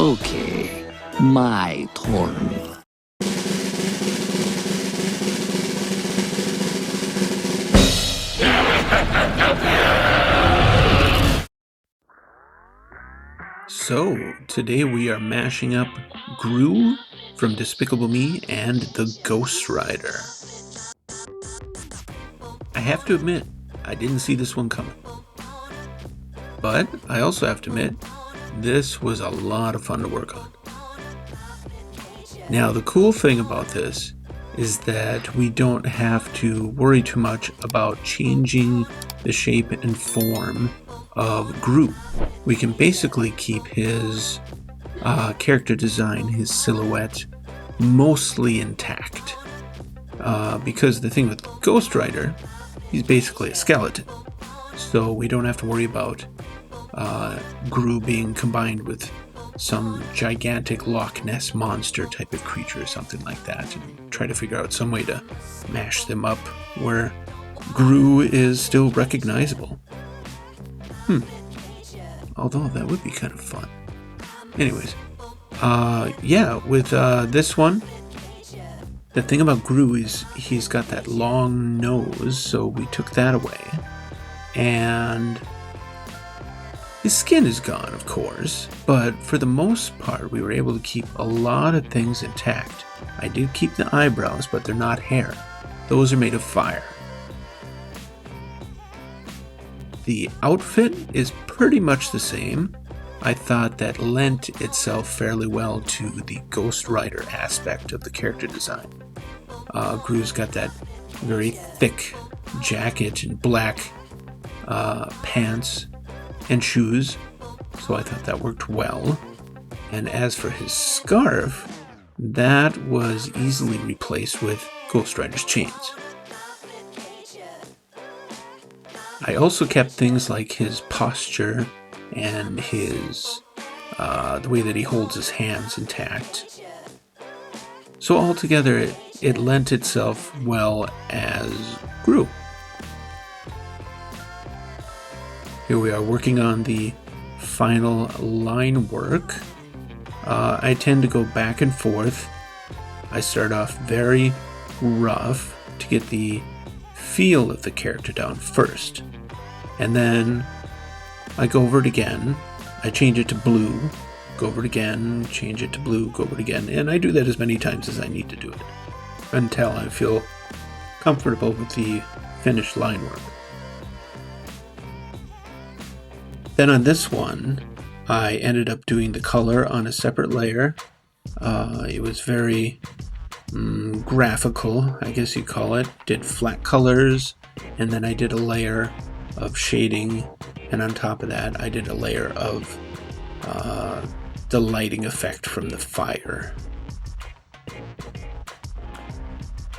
Okay, my turn. So, today we are mashing up Gru from Despicable Me and the Ghost Rider. I have to admit, I didn't see this one coming. But I also have to admit, this was a lot of fun to work on. Now, the cool thing about this is that we don't have to worry too much about changing the shape and form of Gru. We can basically keep his character design, his silhouette, mostly intact. Because the thing with Ghost Rider, he's basically a skeleton. So we don't have to worry about Gru being combined with some gigantic Loch Ness monster type of creature or something like that, and try to figure out some way to mash them up where Gru is still recognizable. Although that would be kind of fun. Anyways, with this one, the thing about Gru is he's got that long nose, so we took that away. And his skin is gone, of course, but for the most part, we were able to keep a lot of things intact. I did keep the eyebrows, but they're not hair. Those are made of fire. The outfit is pretty much the same. I thought that lent itself fairly well to the Ghost Rider aspect of the character design. Gru's got that very thick jacket and black pants and shoes, so I thought that worked well. And as for his scarf, that was easily replaced with Ghost Rider's chains. I also kept things like his posture and his the way that he holds his hands intact. So altogether, it lent itself well as Gru. Here we are working on the final line work. I tend to go back and forth. I start off very rough to get the feel of the character down first. And then I go over it again. I change it to blue, go over it again, change it to blue, go over it again. And I do that as many times as I need to do it until I feel comfortable with the finished line work. Then on this one, I ended up doing the color on a separate layer. It was very graphical, I guess you'd call it. Did flat colors, and then I did a layer of shading, and on top of that, I did a layer of the lighting effect from the fire.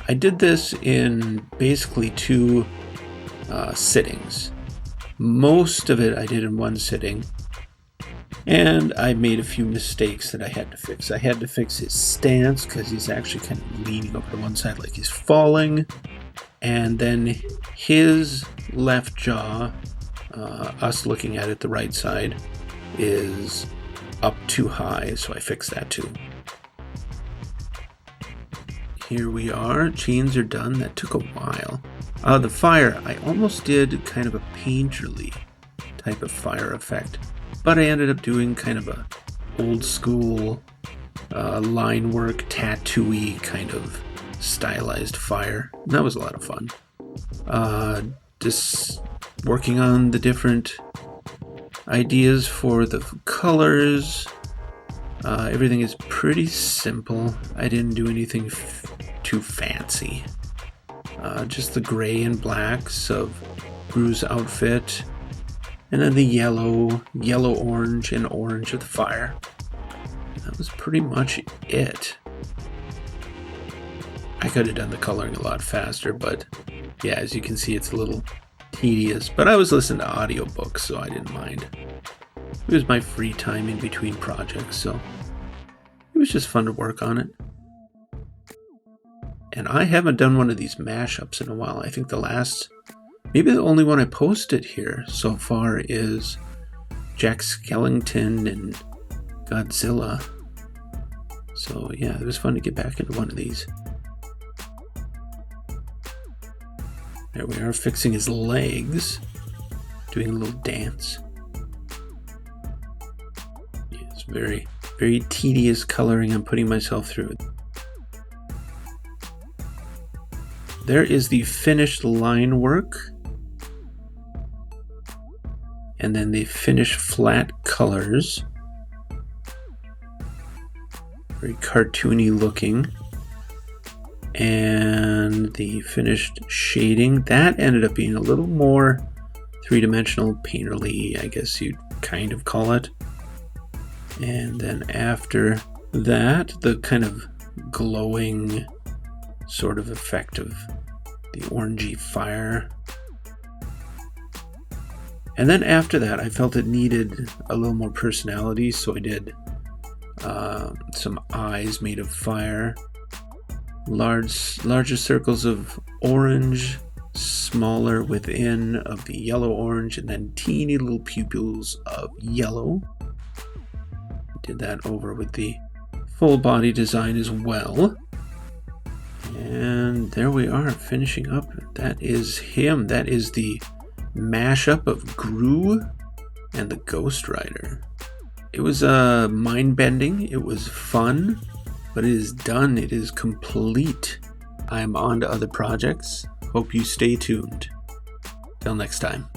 I did this in basically two sittings. Most of it I did in one sitting, and I made a few mistakes that I had to fix. I had to fix his stance because he's actually kind of leaning over to one side like he's falling, and then his left jaw, us looking at it the right side, is up too high, so I fixed that too. Here we are, chains are done. That took a while. The fire, I almost did kind of a painterly type of fire effect, but I ended up doing kind of a old school line work, tattoo-y kind of stylized fire. And that was a lot of fun. Just working on the different ideas for the colors. Everything is pretty simple. I didn't do anything too fancy. Just the gray and blacks of Gru's outfit, and then the yellow, orange, and orange of the fire. That was pretty much it. I could have done the coloring a lot faster, but yeah, as you can see, it's a little tedious. But I was listening to audiobooks, so I didn't mind. It was my free time in between projects, so it was just fun to work on it. And I haven't done one of these mashups in a while. I think maybe the only one I posted here so far is Jack Skellington and Godzilla. So yeah, it was fun to get back into one of these. There we are, fixing his legs, doing a little dance. Yeah, it's very, very tedious coloring I'm putting myself through. There is the finished line work, and then the finished flat colors. Very cartoony looking. And the finished shading, that ended up being a little more three-dimensional, painterly, I guess you'd kind of call it. And then after that, the kind of glowing sort of effect of the orangey fire. And then after that, I felt it needed a little more personality, so I did some eyes made of fire. Larger circles of orange, smaller within of the yellow orange, and then teeny little pupils of yellow. Did that over with the full body design as well. And there we are, finishing up. That is him. That is the mashup of Gru and the Ghost Rider. It was mind-bending. It was fun. But it is done. It is complete. I am on to other projects. Hope you stay tuned. Till next time.